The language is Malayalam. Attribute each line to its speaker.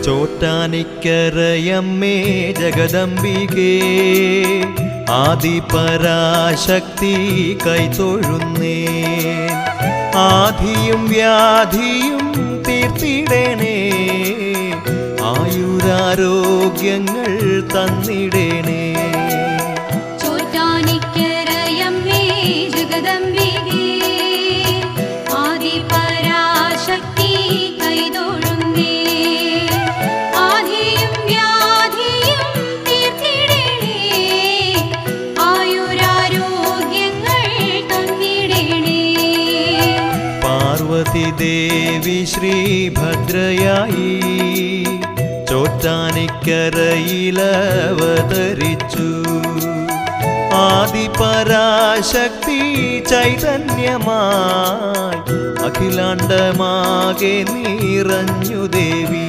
Speaker 1: ചോറ്റാനിക്കരയമ്മേ ജഗദംബികേ ആദിപരാശക്തി കൈതൊഴുന്നേ ആധിയും വ്യാധിയും തീർത്തിടേണേ ആയുരാരോഗ്യങ്ങൾ തന്നിടേണേ
Speaker 2: ചോറ്റാനിക്കരയമ്മേ ജഗദംബികേ ആദിപരാശക്തി കൈതൊഴുന്നേ ആധിയും വ്യാധിയും തീർത്തിടേണേ ആയുരാരോഗ്യങ്ങൾ തന്നിടേണേ
Speaker 1: പാർവതി ദേവി ശ്രീഭദ്രയായി ചോറ്റാനിക്കരയിലവതരിച്ചു ആദിപരാശക്തി ചൈതന്യമായി അഖിലാണ്ടമാകെ നിറഞ്ഞു ദേവി